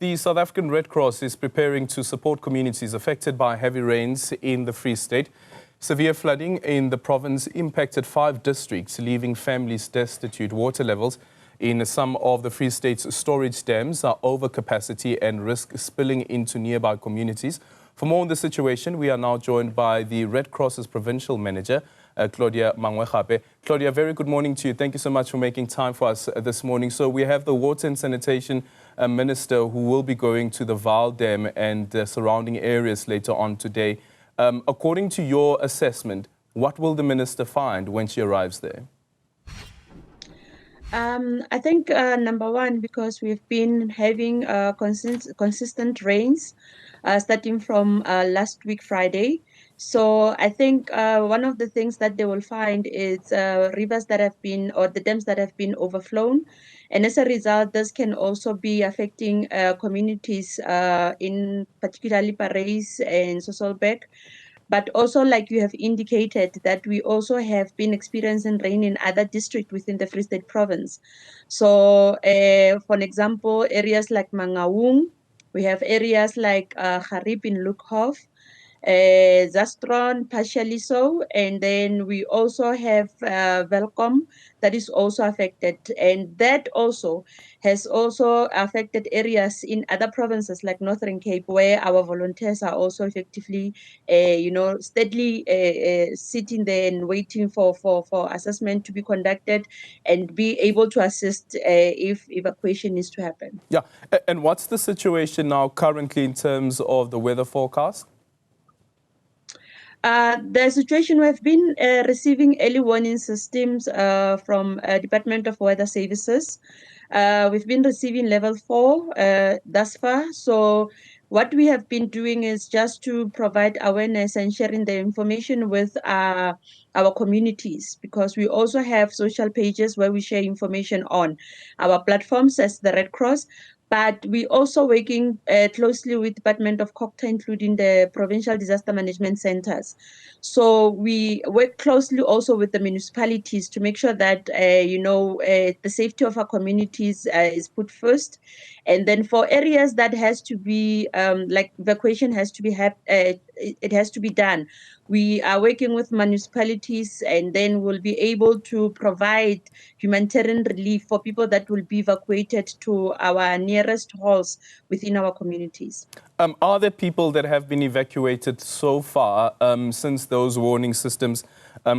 The South African Red Cross is preparing to support communities affected by heavy rains in the Free State. Severe flooding in the province impacted 5 districts, leaving families destitute. Water levels in some of the Free State's storage dams are over capacity and risk spilling into nearby communities. For more on the situation, we are now joined by the Red Cross's provincial manager, Claudia Mangwegape. Claudia, very good morning to you. Thank you so much for making time for us this morning. So we have the Water and Sanitation Minister who will be going to the Vaal Dam and surrounding areas later on today. According to your assessment, what will the minister find when she arrives there? I think number one, because we've been having consistent rains starting from last week Friday. So I think one of the things that they will find is rivers that have been, or the dams that have been overflown. And as a result, this can also be affecting communities in particularly Parys and Sosolbek. But also, like you have indicated, that we also have been experiencing rain in other districts within the Free State province. So, for example, areas like Mangaung, we have areas like Harib in Lukhof, Zastron, partially so, and then we also have Velcom that is also affected, and that also has also affected areas in other provinces like Northern Cape, where our volunteers are also effectively, steadily sitting there and waiting for assessment to be conducted and be able to assist if evacuation is to happen. Yeah, and what's the situation now currently in terms of the weather forecast? The situation, we have been receiving early warning systems from Department of Weather Services. We've been receiving level 4 thus far. So what we have been doing is just to provide awareness and sharing the information with our communities, because we also have social pages where we share information on our platforms as the Red Cross. But we also working closely with Department of COCTA, including the Provincial Disaster Management Centers. So we work closely also with the municipalities to make sure that, the safety of our communities is put first. And then for areas that has to be, like evacuation has to be, it has to be done. We are working with municipalities, and then we'll be able to provide humanitarian relief for people that will be evacuated to our nearest halls within our communities. Are there people that have been evacuated so far since those warning systems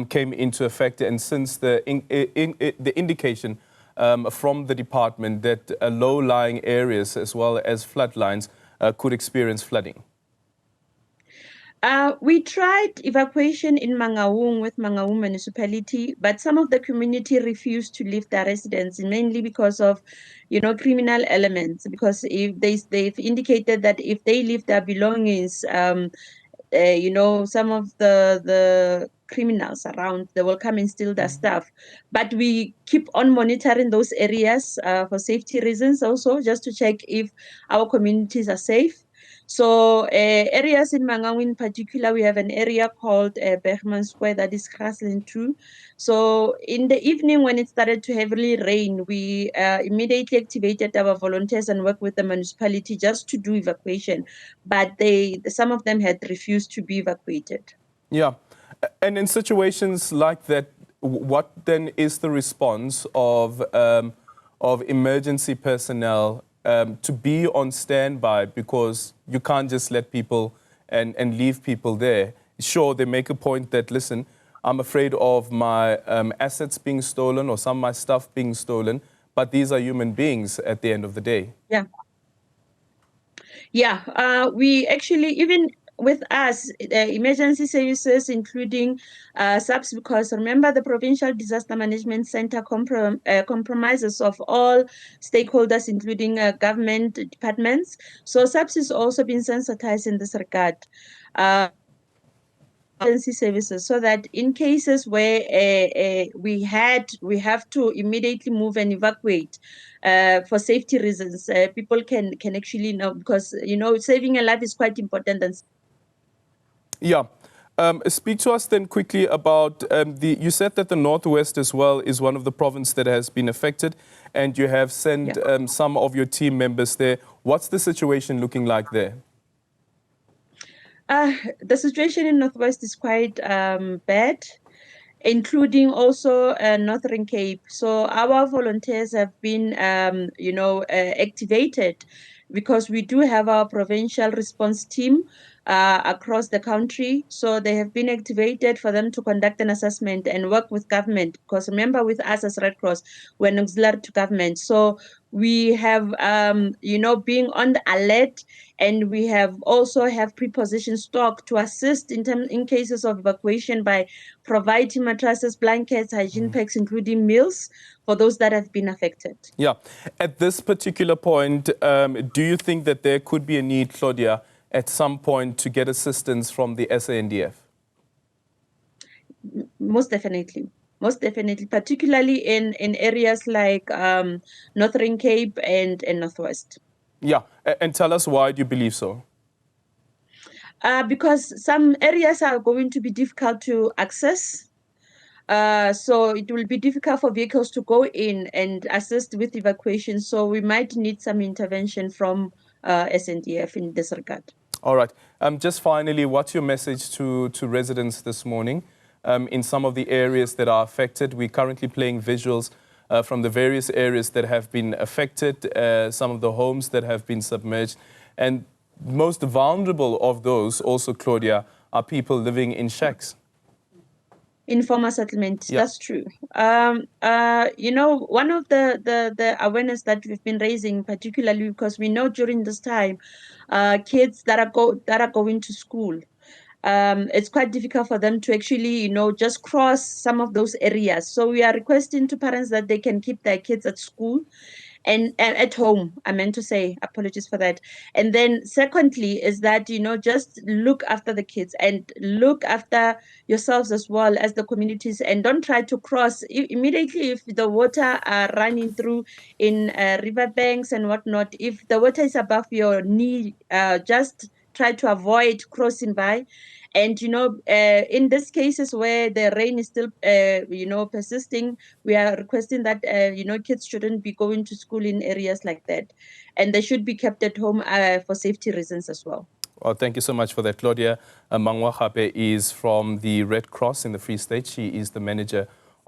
came into effect, and since the indication from the department that low-lying areas as well as floodlines could experience flooding? We tried evacuation in Mangaung with Mangaung municipality, but some of the community refused to leave their residence, mainly because of, criminal elements. Because if they've indicated that if they leave their belongings, some of the criminals around, they will come and steal their stuff. But we keep on monitoring those areas for safety reasons also, just to check if our communities are safe. So areas in Mangaung in particular, we have an area called Bergman Square that is grassland too. So in the evening when it started to heavily rain, we immediately activated our volunteers and worked with the municipality just to do evacuation. But some of them had refused to be evacuated. Yeah. And in situations like that, what then is the response of emergency personnel to be on standby, because you can't just let people and leave people there? Sure, they make a point that, listen, I'm afraid of my assets being stolen or some of my stuff being stolen, but these are human beings at the end of the day. Yeah. Yeah, we actually, even with us, emergency services, including SAPS, because remember the Provincial Disaster Management Center compromises of all stakeholders, including government departments. So SAPS is also being sensitized in this regard. Emergency services, so that in cases where we have to immediately move and evacuate for safety reasons, people can actually know, because saving a life is quite important. And yeah. Speak to us then quickly about you said that the Northwest as well is one of the provinces that has been affected, and you have sent some of your team members there. What's the situation looking like there? The situation in Northwest is quite bad, including also Northern Cape. So our volunteers have been, activated because we do have our provincial response team across the country. So they have been activated for them to conduct an assessment and work with government. Because remember, with us as Red Cross, we're an auxiliary to government. So we have, being on the alert, and we have also have prepositioned stock to assist in cases of evacuation by providing mattresses, blankets, hygiene packs, including meals for those that have been affected. Yeah. At this particular point, do you think that there could be a need, Claudia, at some point to get assistance from the SANDF? Most definitely, particularly in areas like Northern Cape and Northwest. Yeah, and tell us why do you believe so? Because some areas are going to be difficult to access. So it will be difficult for vehicles to go in and assist with evacuation. So we might need some intervention from SNDF in this regard. All right. Just finally, what's your message to residents this morning in some of the areas that are affected? We're currently playing visuals from the various areas that have been affected, some of the homes that have been submerged. And most vulnerable of those also, Claudia, are people living in shacks. Informal settlement, Yeah. That's true. One of the awareness that we've been raising, particularly because we know during this time, kids that are going to school, it's quite difficult for them to actually, just cross some of those areas. So we are requesting to parents that they can keep their kids at school and at home. I meant to say, apologies for that. And then secondly is that, just look after the kids and look after yourselves as well as the communities, and don't try to cross immediately if the water are running through in river banks and whatnot. If the water is above your knee, just try to avoid crossing by. And, in these cases where the rain is still, persisting, we are requesting that, kids shouldn't be going to school in areas like that. And they should be kept at home for safety reasons as well. Well, thank you so much for that. Claudia Mangwegape is from the Red Cross in the Free State. She is the manager